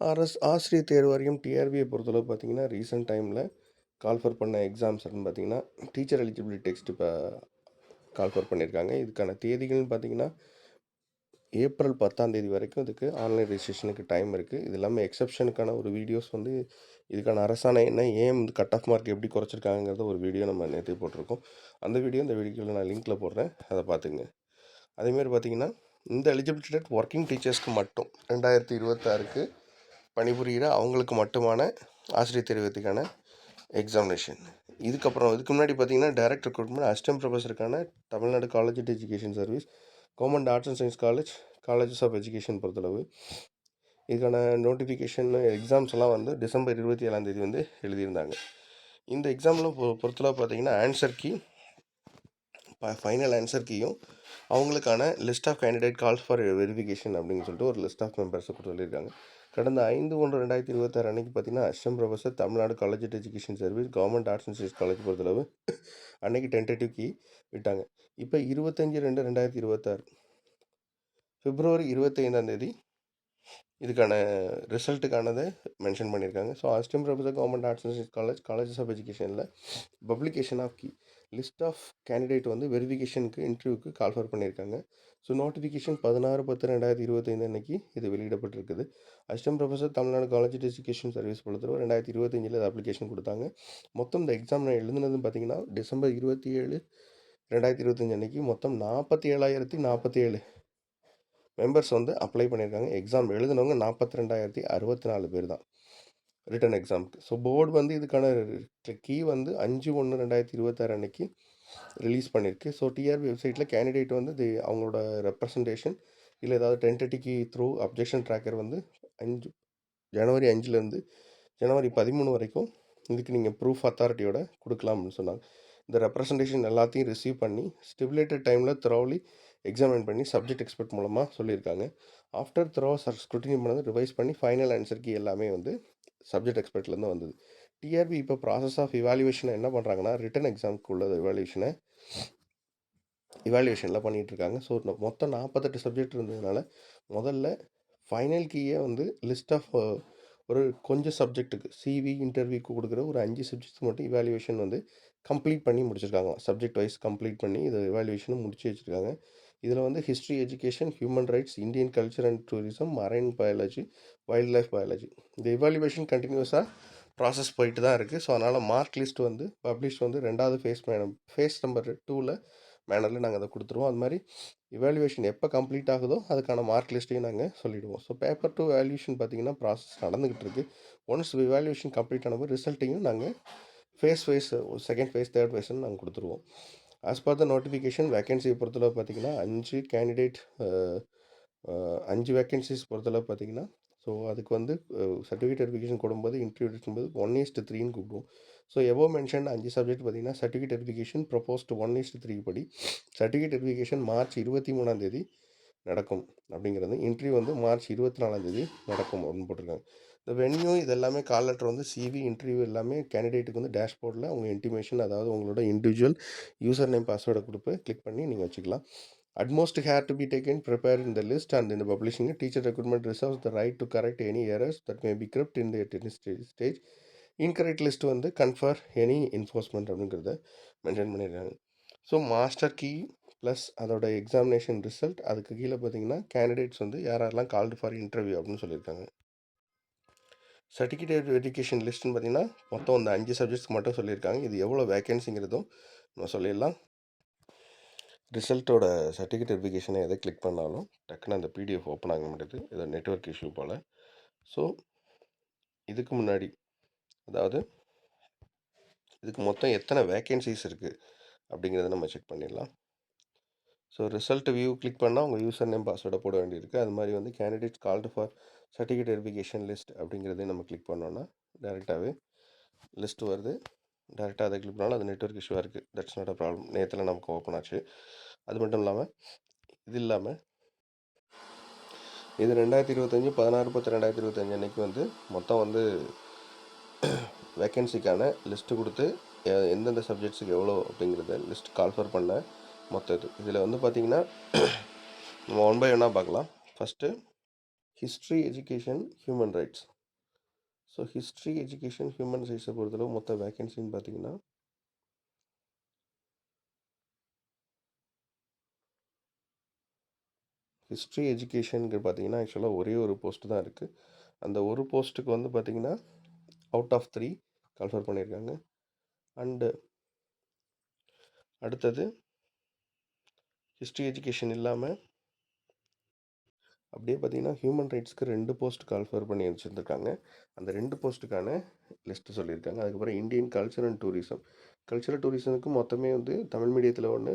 ஆசிரியர் தேர்வு வாரியம் டிஆர்பியை பொறுத்தளவு பார்த்தீங்கன்னா, ரீசென்ட் டைமில் கால்ஃபர் பண்ண எக்ஸாம்ஸ் அப்படின்னு பார்த்தீங்கன்னா, டீச்சர் எலிஜிபிலிட்டி டெஸ்ட் இப்போ கால்ஃபர் பண்ணியிருக்காங்க. இதுக்கான தேதிகள்னு பார்த்தீங்கன்னா, ஏப்ரல் 10ஆம் தேதி வரைக்கும் இதுக்கு ஆன்லைன் ரெஜிஸ்ட்ரேஷனுக்கு டைம் இருக்குது. இது இல்லாமல் எக்ஸப்ஷனுக்கான ஒரு வீடியோஸ் வந்து இதுக்கான அரசாணை என்ன, ஏன் வந்து கட் ஆஃப் மார்க் எப்படி குறைச்சிருக்காங்கிறத ஒரு வீடியோ நம்ம நேற்று போட்டிருக்கோம். அந்த வீடியோ இந்த வீடியோவில் நான் லிங்க்கில் போடுறேன், அதை பார்த்துங்க. அதேமாதிரி பார்த்தீங்கன்னா, இந்த எலிஜிபிலிட்டி டேட் ஒர்க்கிங் டீச்சர்ஸ்க்கு மட்டும் 2026க்கு பணிபுரிகிற அவங்களுக்கு மட்டுமான ஆசிரியர் தேர்வுக்கான எக்ஸாமினேஷன். இதுக்கு முன்னாடி பார்த்தீங்கன்னா, டைரக்ட் ரெக்ரூட்மெண்ட் அசிஸ்டன்ட் ப்ரொஃபஸருக்கான Tamil Nadu college and education service, government arts and science colleges of education பொறுத்தளவு இதுக்கான நோட்டிஃபிகேஷன் எக்ஸாம்ஸ் எல்லாம் வந்து டிசம்பர் 27ஆம் தேதி வந்து எழுதியிருந்தாங்க. இந்த எக்ஸாமில் பொறுத்தளவு பார்த்தீங்கன்னா, ஆன்சர் கீ ஃபைனல் ஆன்சர் கீயும் அவங்களுக்கான list of candidate calls for verification அப்படின்னு சொல்லிட்டு ஒரு லிஸ்ட் ஆஃப் மெம்பர்ஸை சொல்லியிருக்காங்க. கடந்த 5/1/2026 அன்றைக்கி பார்த்தீங்கன்னா, assistant professor Tamil Nadu college and education service, government arts and science college பொறுத்தளவு அன்றைக்கி டென்டேட்டிவ் கீ விட்டாங்க. இப்போ 25/2/2026 பிப்ரவரி 25ஆம் தேதி இதுக்கான ரிசல்ட்டுக்கானதை மென்ஷன் பண்ணியிருக்காங்க. So assistant professor government arts and science colleges of எஜுகேஷனில் publication of key list of candidate வந்து வெரிஃபிகேஷனுக்கு இன்டர்வியூக்கு கால்ஃபர் பண்ணியிருக்காங்க. ஸோ நோட்டிஃபிகேஷன் 16/10/2025 அன்னைக்கு இது வெளியிடப்பட்டிருக்குது. Assistant professor Tamil Nadu college education service பொறுத்தவரை 2025 இது அப்ளிகேஷன் கொடுத்தாங்க. மொத்தம் இந்த எக்ஸாம் நான் எழுதுனதுன்னு பார்த்தீங்கன்னா, டிசம்பர் 27, 2025 அன்னைக்கு மொத்தம் 47,047 மெம்பர்ஸ் வந்து அப்ளை பண்ணியிருக்காங்க. எக்ஸாம் எழுதினவங்க 42,064 பேர் தான் ரிட்டன் எக்ஸாமுக்கு. ஸோ போர்டு வந்து இதுக்கான கீ வந்து 5/1/2026 அன்னைக்கு ரிலீஸ் பண்ணியிருக்கு. ஸோ டிஆர்பி வெப்சைட்டில் கேண்டிடேட் வந்து அவங்களோட ரெப்ரசன்டேஷன் இல்லை ஏதாவது tentative key through objection tracker வந்து ஜனவரி 5லேருந்து ஜனவரி 13 வரைக்கும் இதுக்கு நீங்கள் ப்ரூஃப் அத்தாரிட்டியோட கொடுக்கலாம்னு சொன்னாங்க. இந்த ரெப்ரசன்டேஷன் எல்லாத்தையும் ரிசீவ் பண்ணி ஸ்டிபுலேட்டட் டைமில் த்ரோலி எக்ஸாமின் பண்ணி சப்ஜெக்ட் எக்ஸ்பர்ட் மூலமாக சொல்லியிருக்காங்க. ஆஃப்டர் த்ரோ ஸ்க்ரூட்டினி பண்ணது ரிவைஸ் பண்ணி ஃபைனல் ஆன்சருக்கு எல்லாமே வந்து சப்ஜெக்ட் எக்ஸ்பர்ட்லேருந்து வந்தது. டிஆர்பி இப்போ ப்ராசஸ் ஆஃப் இவாலுவேஷனை என்ன பண்ணுறாங்கன்னா, ரிட்டன் எக்ஸாமுக்கு உள்ள இவாலுவேஷனில் பண்ணிகிட்ருக்காங்க. ஸோ மொத்தம் 48 சப்ஜெக்ட் இருந்ததுனால முதல்ல ஃபைனல் கீயே வந்து லிஸ்ட் ஆஃப் ஒரு கொஞ்சம் சப்ஜெக்ட்டுக்கு சிவி இன்டர்வியூக்கு கொடுக்குற ஒரு 5 சப்ஜெக்ட்ஸ் மட்டும் இவாலுவேஷன் வந்து கம்ப்ளீட் பண்ணி முடிச்சிருக்காங்க. சப்ஜெக்ட் வைஸ் கம்ப்ளீட் பண்ணி இது இவாலுவேஷனும் முடிச்சு வச்சுருக்காங்க. இதில் வந்து history, education, human rights, Indian culture and tourism, marine biology, wildlife biology இந்த இவாலுவேஷன் கண்டினியூஸாக ப்ராசஸ் போயிட்டு தான் இருக்குது. ஸோ அதனால் மார்க் லிஸ்ட் வந்து பப்ளிஷ் வந்து 2வது ஃபேஸ் நம்பர் 2ல் மேனரில் நாங்கள் அதை கொடுத்துருவோம். அது மாதிரி இவாலுவேஷன் எப்போ கம்ப்ளீட் ஆகுதோ அதுக்கான மார்க் லிஸ்ட்டையும் நாங்கள் சொல்லிவிடுவோம். ஸோ பேப்பர் டு வேல்யூஷன் பார்த்திங்கன்னா ப்ராசஸ் நடந்துக்கிட்டு இருக்குது. ஒன்ஸ் இவாலுவேஷன் கம்ப்ளீட் ஆனப்போ ரிசல்ட்டையும் நாங்கள் phase wise second phase, third ஃபேஸ்ன்னு நாங்கள் கொடுத்துருவோம். ஆஸ் பர் த நோட்டிஃபிகேஷன் வேக்கன்சியை பொறுத்தளவு பார்த்திங்கன்னா 5 வேக்கன்சிஸ் பொறுத்தளவு பார்த்திங்கன்னா, ஸோ அதுக்கு வந்து சர்டிஃபிகேட் வெரிஃபிகேஷன் கொடுக்கும்போது இன்டர்வியூ எடுக்கும்போது 1:3ன்னு கூப்பிடுவோம். ஸோ எபோவ் மென்ஷன் 5 சப்ஜெக்ட் பார்த்திங்கன்னா சர்டிஃபிகேட் வெரிஃபிகேஷன் ப்ரொபோஸ்ட் 1:3 படி சர்டிஃபிகேட் வெரிஃபிகேஷன் மார்ச் 23ஆம் தேதி நடக்கும் அப்படிங்கிறது. இன்டர்வியூ வந்து மார்ச் 24ஆம் தேதி நடக்கும் அப்படின்னு போட்டிருக்காங்க. இந்த வென்யூ இது எல்லாமே கால் லெட்டர் வந்து சிவி இன்டர்வியூ எல்லாமே கேண்டிடேட்டுக்கு வந்து டேஷ்போர்டில் அவங்க இன்டிமேஷன், அதாவது உங்களோட இண்டிவிஜுவல் யூசர் நேம் பாஸ்வேர்டை கொடுத்து கிளிக் பண்ணி நீங்கள் வச்சுக்கலாம். Utmost care to be taken preparing the list and in the publishing it. Teacher recruitment reserves the right to correct any errors that may be crept in the stage. Incorrect list வந்து confer any enforcement அப்படிங்கிறத mention பண்ணியிருக்காங்க. So master key plus அதோட examination result அதுக்கு கீழே பார்த்தீங்கன்னா candidates வந்து யாரெல்லாம் called for interview அப்படின்னு சொல்லியிருக்காங்க. சர்டிஃபிகேட் வெரிஃபிகேஷன் லிஸ்ட்டுன்னு பார்த்தீங்கன்னா மொத்தம் இந்த 5 சப்ஜெக்ட்ஸ்க்கு மட்டும் சொல்லியிருக்காங்க. இது எவ்வளோ வேக்கன்சிங்கிறதும் நம்ம சொல்லிடலாம். ரிசல்ட்டோட சர்டிஃபிகேட் வெரிஃபிகேஷனை எதை கிளிக் பண்ணாலும் டக்குன்னு அந்த பிடிஎஃப் ஓப்பன் ஆக மாட்டேது. இது நெட்வொர்க் இஷ்யூ போல். ஸோ இதுக்கு முன்னாடி, அதாவது இதுக்கு மொத்தம் எத்தனை வேக்கன்சிஸ் இருக்குது அப்படிங்கிறத நம்ம செக் பண்ணிடலாம். ஸோ ரிசல்ட் வியூ கிளிக் பண்ணால் உங்கள் யூசர் நேம் பாஸ்வேர்டை போட வேண்டியிருக்கு. அது மாதிரி வந்து candidates called for certificate verification list அப்படிங்கிறதையும் நம்ம கிளிக் பண்ணோன்னா டேரெக்டாகவே லிஸ்ட் வருது. டேரெக்டாக அதை கிளிக் பண்ணாலும் அது நெட்வொர்க் இஷ்யூவாக இருக்குது. That's not a problem. நேற்றுல நமக்கு ஓப்பன் ஆச்சு. அது மட்டும் இல்லாமல் இது 2025 16/10/2025 அன்றைக்கி வந்து மொத்தம் வந்து வேக்கன்சிக்கான லிஸ்ட்டு கொடுத்து எந்தெந்த சப்ஜெக்ட்ஸுக்கு எவ்வளோ அப்படிங்கிறத லிஸ்ட் கால்ஃபர் பண்ண மொத்தம் இதில் வந்து பார்த்திங்கன்னா நம்ம 1 by 1 பார்க்கலாம். First history, education, human rights. So history, education, human ரைட்ஸை பொறுத்தளவு மொத்த வேக்கன்சின்னு பார்த்தீங்கன்னா ஹிஸ்ட்ரி எஜுகேஷனுக்கு பார்த்தீங்கன்னா ஆக்சுவலாக ஒரே ஒரு போஸ்ட்டு தான் இருக்குது. அந்த ஒரு போஸ்ட்டுக்கு வந்து பார்த்தீங்கன்னா அவுட் ஆஃப் 3 கால்ஃபர் பண்ணியிருக்காங்க. அண்டு அடுத்தது ஹிஸ்ட்ரி எஜுகேஷன் இல்லாமல் அப்படியே பார்த்தீங்கன்னா ஹியூமன் ரைட்ஸ்க்கு 2 போஸ்ட் கால்ஃபர் பண்ணி வச்சுருந்துருக்காங்க. அந்த 2 போஸ்ட்டுக்கான லிஸ்ட்டு சொல்லியிருக்காங்க. அதுக்கப்புறம் Indian culture and tourism. Cultural டூரிசமுக்கு மொத்தமே வந்து தமிழ் மீடியத்தில் ஒன்று,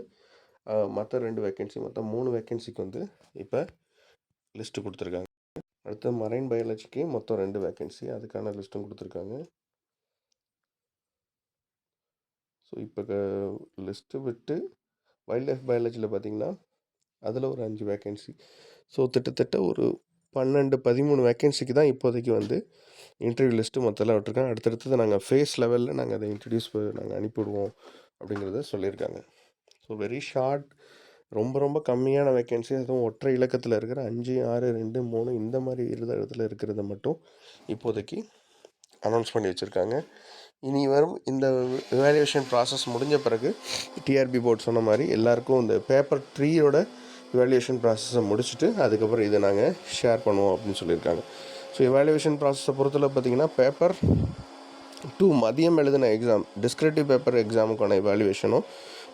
மற்ற 2 வேக்கன்சி, மொத்தம் 3 வேக்கன்சிக்கு வந்து இப்போ லிஸ்ட்டு கொடுத்துருக்காங்க. அடுத்து மரைன் பயாலஜிக்கு மொத்தம் 2 வேக்கன்சி, அதுக்கான லிஸ்ட்டும் கொடுத்துருக்காங்க. ஸோ இப்போ லிஸ்ட்டு விட்டு வைல்ட் லைஃப் பயாலஜியில் பார்த்தீங்கன்னா அதில் ஒரு 5 வேக்கன்சி. ஸோ கிட்டத்தட்ட ஒரு 12-13 வேக்கன்சிக்கு தான் இப்போதைக்கு வந்து இன்டர்வியூ லிஸ்ட்டு மொத்தம்லாம் விட்டுருக்காங்க. அடுத்தடுத்தது நாங்கள் ஃபேஸ் லெவலில் நாங்கள் அதை நாங்கள் அனுப்பிவிடுவோம் அப்படிங்கிறத சொல்லியிருக்காங்க. ஸோ வெரி ஷார்ட், ரொம்ப ரொம்ப கம்மியான வேக்கன்சி, அதுவும் ஒற்றை இலக்கத்தில் இருக்கிற 5, 6, 2, 3 இந்த மாதிரி இடத்துல இருக்கிறத மட்டும் இப்போதைக்கு அனௌன்ஸ் பண்ணி வச்சுருக்காங்க. இனி வரும் இந்த இவாலுவேஷன் ப்ராசஸ் முடிஞ்ச பிறகு டிஆர்பி போர்ட் சொன்ன மாதிரி எல்லாருக்கும் இந்த பேப்பர் 3யோட இவாலுவேஷன் ப்ராசஸை முடிச்சுட்டு அதுக்கப்புறம் இதை நாங்கள் ஷேர் பண்ணுவோம் அப்படின்னு சொல்லியிருக்காங்க. ஸோ இவாலுவேஷன் ப்ராசஸை பொறுத்தளவு பார்த்திங்கன்னா பேப்பர் 2 மதியம் எழுதின எக்ஸாம், டிஸ்கிரிப்டிவ் பேப்பர் எக்ஸாமுக்கான இவாலுவேஷனும்,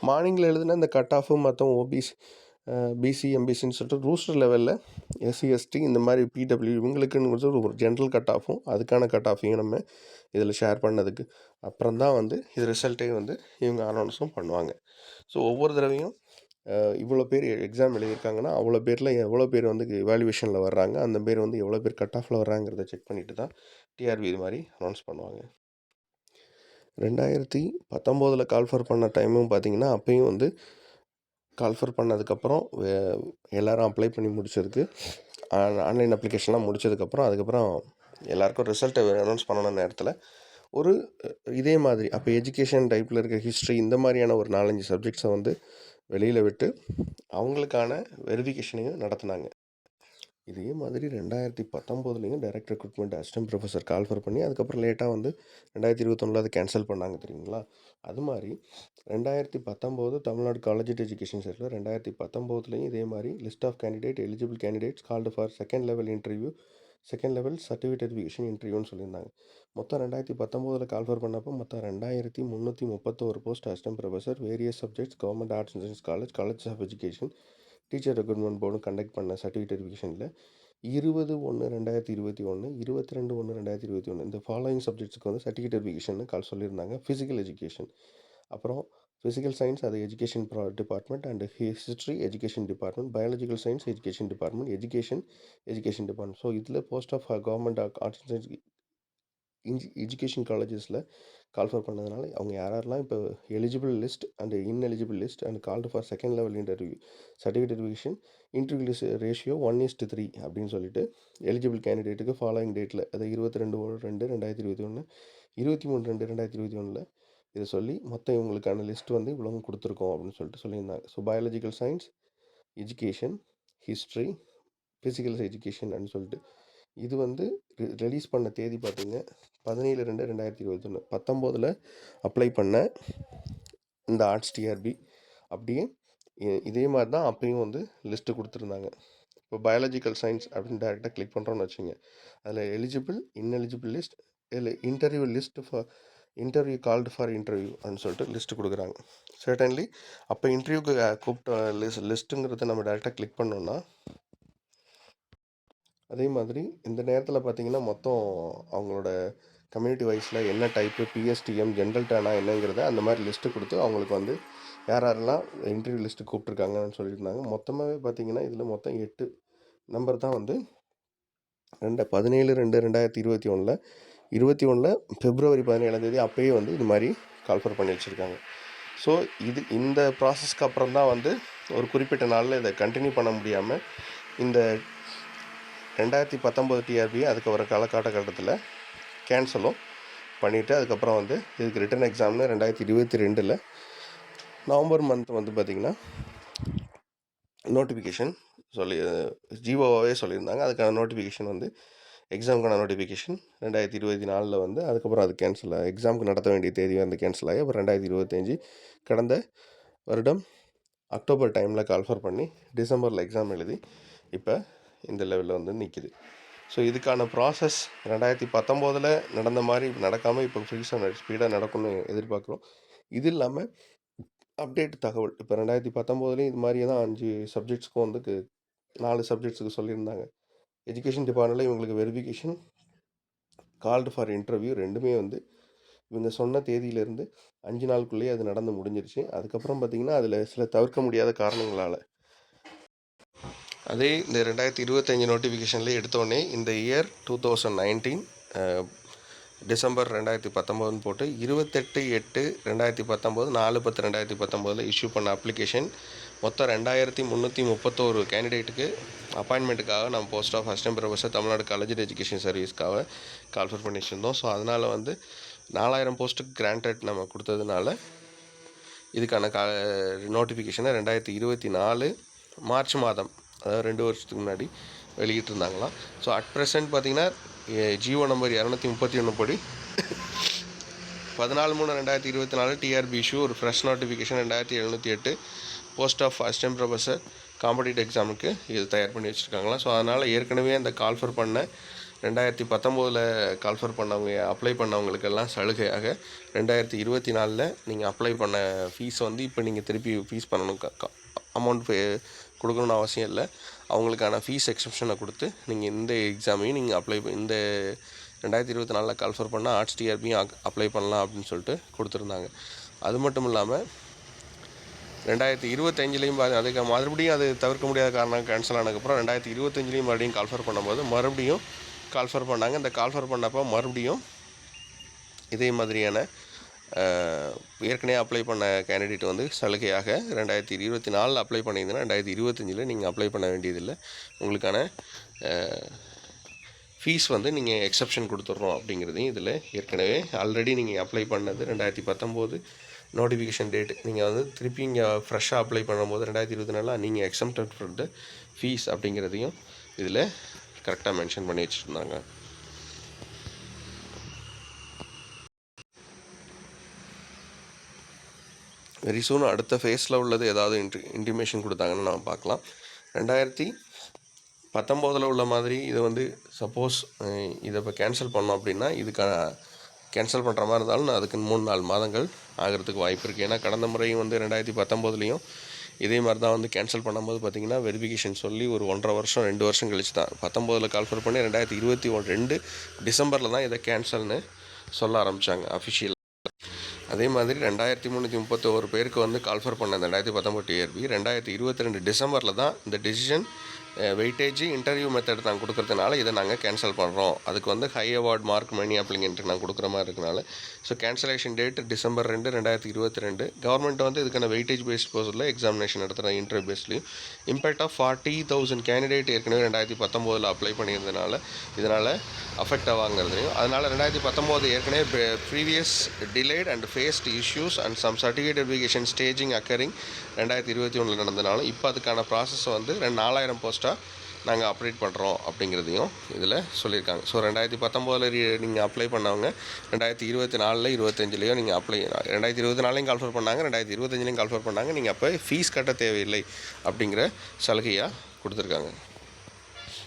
மார்னிங்கில் எழுதின இந்த கட் ஆஃபும் மொத்தம் ஓபிசி, பிசி, எம்பிசின்னு சொல்லிட்டு ரூஸ்டர் லெவலில் எஸ்சி, எஸ்டி இந்த மாதிரி பிடபிள்யூ இவங்களுக்குன்னு ஒரு ஜென்ரல் கட் ஆஃபும் அதுக்கான கட் ஆஃபையும் நம்ம இதில் ஷேர் பண்ணதுக்கு அப்புறம் தான் வந்து இது ரிசல்ட்டே வந்து இவங்க அனௌன்ஸும் பண்ணுவாங்க. ஸோ ஒவ்வொரு தடவையும் இவ்வளோ பேர் எக்ஸாம் எழுதியிருக்காங்கன்னா அவ்வளோ பேரில் எவ்வளோ பேர் வந்து இவாலுவேஷனில் வர்றாங்க, அந்த பேர் வந்து எவ்வளோ பேர் கட் ஆஃபில் வர்றாங்கிறத செக் பண்ணிவிட்டு தான் டிஆர்பி இது மாதிரி அனௌன்ஸ் பண்ணுவாங்க. 2019 கால்ஃபர் பண்ண டைமும் பார்த்திங்கன்னா அப்பையும் வந்து கால்ஃபர் பண்ணதுக்கப்புறம் எல்லோரும் அப்ளை பண்ணி முடிச்சதுக்கு ஆன்லைன் அப்ளிகேஷன்லாம் முடிச்சதுக்கப்புறம் அதுக்கப்புறம் எல்லாேருக்கும் ரிசல்ட்டை அனௌன்ஸ் பண்ணன நேரத்தில் ஒரு இதே மாதிரி அப்போ எஜுகேஷன் டைப்பில் இருக்க ஹிஸ்ட்ரி இந்த மாதிரியான ஒரு 4-5 சப்ஜெக்ட்ஸை வந்து வெளியில் விட்டு அவங்களுக்கான வெரிஃபிகேஷனையும் நடத்தினாங்க. இதே மாதிரி 2019லேயும் direct recruitment assistant professor call for பண்ணி அதுக்கப்புறம் லேட்டாக வந்து 2021 அதை கேன்சல் பண்ணாங்க தெரியுங்களா. அது மாதிரி 2019 தமிழ்நாடு காலேஜ் எஜுகேஷன் சைட்டில் 2019லேயும் இதே மாதிரி list of candidate eligible candidates called for second level interview, second level certificate verification இன்டர்வியூன்னு சொல்லியிருந்தாங்க. மொத்தம் 2019 கால்ஃபர் பண்ணப்போ மொத்தம் 2331 post assistant professor, various subjects, government arts and science college, college of education, teacher recruitment போர்டும் கண்டக்ட் பண்ண certificate வெரிஃபிகேஷனில் 20/1/2021, 22/1/2021 இந்த following சப்ஜெக்ட்ஸுக்கு வந்து சர்டிஃபிகேட் வெரிஃபிகேஷன் கால் சொல்லியிருந்தாங்க. ஃபிசிக்கல் எஜுகேஷன், அப்புறம் ஃபிசிக்கல் சயின்ஸ் அது education department, and history education department, biological science education department, education department. So இதில் post of government arts and science education காலேஜஸில் கால்ஃபர் பண்ணதுனால அவங்க யாரெல்லாம் இப்போ eligible list and ineligible list and called for second level interview certificate verification interview ratio 1:3 அப்படின்னு சொல்லிட்டு eligible கேண்டிடேட்டுக்கு following டேட்டில் அது 22/2/2021, 23/2/2021 இதை சொல்லி மொத்தம் இவங்களுக்கான லிஸ்ட் வந்து இவ்வளோ கொடுத்துருக்கோம் அப்படின்னு சொல்லிட்டு சொல்லியிருந்தாங்க. So biological science, education, history, physical education அப்படின்னு சொல்லிட்டு இது வந்து ரிலீஸ் பண்ண தேதி பார்த்திங்க 17/2/2021. 19 அப்ளை பண்ண இந்த ஆர்ட்ஸ் டிஆர்பி அப்படியே இதே மாதிரி தான் அப்பயும் வந்து லிஸ்ட்டு கொடுத்துருந்தாங்க. இப்போ பயாலஜிக்கல் சயின்ஸ் அப்படின்னு டேரெக்டாக கிளிக் பண்ணுறோன்னு வச்சுங்க, அதில் எலிஜிபிள் இன்எலிஜிபிள் லிஸ்ட், இல்லை interview list for interview called for interview அப்படின்னு சொல்லிட்டு லிஸ்ட்டு கொடுக்குறாங்க. சர்டன்லி அப்போ இன்டர்வியூக்கு கூப்பிட்ட லிஸ்ட்டுங்கிறத நம்ம டேரெக்டாக கிளிக் பண்ணோன்னா அதே மாதிரி இந்த நேரத்தில் பார்த்திங்கன்னா மொத்தம் அவங்களோட கம்யூனிட்டி வைஸில் என்ன டைப்பு, பிஎஸ்டிஎம், ஜென்ரல் டேனா என்னங்கிறத அந்த மாதிரி லிஸ்ட்டு கொடுத்து அவங்களுக்கு வந்து யாரெல்லாம் இன்டர்வியூ லிஸ்ட்டு கூப்பிட்ருக்காங்கன்னு சொல்லியிருந்தாங்க. மொத்தமாகவே பார்த்திங்கன்னா இதில் மொத்தம் 8 நம்பர் தான் வந்து 17/2/2021 21 February 17 அப்போயே வந்து இது மாதிரி கால்ஃபர் பண்ணி வச்சுருக்காங்க. ஸோ இந்த ப்ராசஸ்க்கு அப்புறம் தான் வந்து ஒரு குறிப்பிட்ட நாளில் இதை கண்டினியூ பண்ண முடியாமல் இந்த 2019 டிஆர்பி அதுக்கு வர காலகட்டத்தில் கேன்சலும் பண்ணிவிட்டு அதுக்கப்புறம் வந்து இதுக்கு ரிட்டன் எக்ஸாம்னு 2022 நவம்பர் மந்த் வந்து பார்த்திங்கன்னா நோட்டிஃபிகேஷன் ஜிஓவாகவே சொல்லியிருந்தாங்க. அதுக்கான நோட்டிஃபிகேஷன் வந்து எக்ஸாமுக்கான நோட்டிஃபிகேஷன் 2024 வந்து அதுக்கப்புறம் அது கேன்சல் எக்ஸாமுக்கு நடத்த வேண்டிய தேதி வந்து கேன்சல் ஆகி அப்புறம் 2025 கடந்த வருடம் அக்டோபர் டைமில் கால்ஃபர் பண்ணி டிசம்பரில் எக்ஸாம் எழுதி இப்போ இந்த லெவலில் வந்து நிற்கிது. ஸோ இதுக்கான ப்ராசஸ் 2019 நடந்த மாதிரி நடக்காமல் இப்போ ஃப்ரீஸாக ஸ்பீடாக நடக்கும்னு எதிர்பார்க்குறோம். இது இல்லாமல் அப்டேட் தகவல் இப்போ 2019 இது மாதிரியே தான் 5 சப்ஜெக்ட்ஸ்க்கும் வந்து 4 சப்ஜெக்ட்ஸுக்கு சொல்லியிருந்தாங்க. எஜுகேஷன் டிபார்ட்மெண்ட்டில் இவங்களுக்கு வெரிஃபிகேஷன் கால்டு ஃபார் இன்டர்வியூ ரெண்டுமே வந்து இவங்க சொன்ன தேதியிலேருந்து 5 நாளுக்குள்ளேயே அது நடந்து முடிஞ்சிருச்சு. அதுக்கப்புறம் பார்த்திங்கன்னா அதில் சில தவிர்க்க முடியாத காரணங்களால் அதே இந்த 2025 நோட்டிஃபிகேஷன்லேயே எடுத்தோடனே இந்த இயர் 2019 டிசம்பர் 2019 போட்டு 28/8/2019 4/10/2019 இஷ்யூ பண்ண அப்ளிகேஷன் மொத்தம் 2331 கேண்டிடேட்டுக்கு அப்பாயின்மெண்ட்டுக்காக நம்ம post of assistant professor Tamil Nadu college education சர்வீஸ்க்காக கால்ஃபர் பண்ணி வச்சுருந்தோம். ஸோ அதனால் வந்து 4000 போஸ்ட்டுக்கு கிராண்டட் நம்ம கொடுத்ததுனால இதுக்கான நோட்டிஃபிகேஷனை 2024 மார்ச் மாதம், அதாவது 2 வருஷத்துக்கு முன்னாடி வெளியிட்டிருந்தாங்களாம். ஸோ அட் ப்ரெசென்ட் பார்த்திங்கன்னா ஜிஓ நம்பர் 231 படி 14/3/2024 டிஆர்பி இஷ்யூ ஒரு fresh notification 2708 post of assistant professor competitive எக்ஸாமுக்கு இது தயார் பண்ணி வச்சுருக்காங்களாம். ஸோ அதனால் ஏற்கனவே அந்த கால்ஃபர் பண்ண 2019 கால்ஃபர் பண்ணவங்க அப்ளை பண்ணவங்களுக்கெல்லாம் சலுகையாக 2024 நீங்கள் அப்ளை பண்ண ஃபீஸ் வந்து இப்போ நீங்கள் திருப்பி ஃபீஸ் பண்ணணும், அமௌண்ட் கொடுக்கணுன்னு அவசியம் இல்லை. அவங்களுக்கான ஃபீஸ் எக்ஸப்ஷனை கொடுத்து நீங்கள் இந்த எக்ஸாமையும் நீங்கள் அப்ளை இந்த 2024 கால்ஃபர் பண்ணால் ஆர்ட்ஸ் டிஆர்பியும் அப்ளை பண்ணலாம் அப்படின்னு சொல்லிட்டு கொடுத்துருந்தாங்க. அது மட்டும் இல்லாமல் 2025லேயும் அதுக்கு மறுபடியும் அது தவிர்க்க முடியாத காரணம் கேன்சல் ஆனதுக்கப்புறம் 2025லேயும் மறுபடியும் கால்ஃபர் பண்ணும்போது மறுபடியும் கால்ஃபர் பண்ணாங்க. இந்த கால்ஃபர் பண்ணப்போ மறுபடியும் இதே மாதிரியான ஏற்கனவே அப்ளை பண்ண கேண்டிடேட் வந்து சலுகையாக 2024 அப்ளை பண்ணியிருந்தீங்கன்னா 2025 நீங்கள் அப்ளை பண்ண வேண்டியதில்லை. உங்களுக்கான ஃபீஸ் வந்து நீங்கள் எக்ஸப்ஷன் கொடுத்துட்றோம் அப்படிங்கிறதையும் இதில் ஏற்கனவே ஆல்ரெடி நீங்கள் அப்ளை பண்ணது 2019 நோட்டிஃபிகேஷன் டேட் நீங்கள் வந்து திருப்பி இங்கே ஃப்ரெஷ்ஷாக அப்ளை பண்ணும்போது 2024 நீங்கள் எக்ஸம்ப்டட் ஃப்ரம் த ஃபீஸ் அப்படிங்கிறதையும் இதில் கரெக்டாக மென்ஷன் பண்ணி வச்சுருந்தாங்க. வெரி சூன் அடுத்த ஃபேஸில் உள்ளது ஏதாவது இன்டிமேஷன் கொடுத்தாங்கன்னு நம்ம பார்க்கலாம். 2019 உள்ள மாதிரி இதை வந்து சப்போஸ் இதை இப்போ கேன்சல் பண்ணோம் அப்படின்னா இதுக்கான கேன்சல் பண்ணுற மாதிரி இருந்தாலும் அதுக்கு 3-4 மாதங்கள் ஆகிறதுக்கு வாய்ப்பு இருக்குது. ஏன்னா கடந்த முறையும் வந்து 2019 இதே மாதிரி தான் வந்து கேன்சல் பண்ணும்போது பார்த்திங்கன்னா வெரிஃபிகேஷன் சொல்லி ஒரு 1.5 வருஷம் 2 வருஷம் கழிச்சு தான் 19 கால்ஃபர் பண்ணி 2022 டிசம்பரில் தான் இதை கேன்சல்னு சொல்ல ஆரம்பித்தாங்க அஃபிஷியல். அதே மாதிரி 2331 பேருக்கு வந்து கால்ஃபர் பண்ண இந்த 2019 டிஆர்பி 2022 டிசம்பரில் தான் இந்த டெசிஷன் வெயிட்டேஜ் இன்டர்வியூ மெத்தட் நாங்கள் கொடுக்குறதுனால இதை நாங்கள் கேன்சல் பண்ணுறோம். அதுக்கு வந்து ஹை அவார்ட் மார்க் மணி அப்ளிகண்ட்டுக்கு நாங்கள் கொடுக்குற மாதிரி இருக்கனால so cancellation date December 2, 2022. Government வந்து இதுக்கான வெயிட்டேஜ் பேஸ்ட் போஸ்டில் எக்ஸாமினேஷன் நடத்துகிற இன்டர்வியூ பேஸ்ட்லையும் இம்பேக்ட் ஆஃப் 40,000 கேண்டிடேட் ஏற்கனவே 2019 அப்ளை பண்ணியிருந்தனால இதனால் அஃபெக்ட் ஆவாங்கிறதையும் அதனால் 2019 ஏற்கனவே previous delayed and faced issues and some certificate verification staging occurring 2021 நடந்தனாலும் இப்போ அதுக்கான ப்ராசஸை வந்து 4000 போஸ்ட்டாக நாங்கள் அப்டேட் பண்ணுறோம் அப்படிங்கிறதையும் இதில் சொல்லியிருக்காங்க. ஸோ 2019 நீங்கள் அப்ளை பண்ணவங்க 2024 25லேயும் நீங்கள் அப்ளை 2024 கால்ஃபர் பண்ணாங்க, 2025 கால்ஃபர் பண்ணாங்க, நீங்கள் அப்போ ஃபீஸ் கட்ட தேவையில்லை அப்படிங்கிற சலுகையாக கொடுத்துருக்காங்க.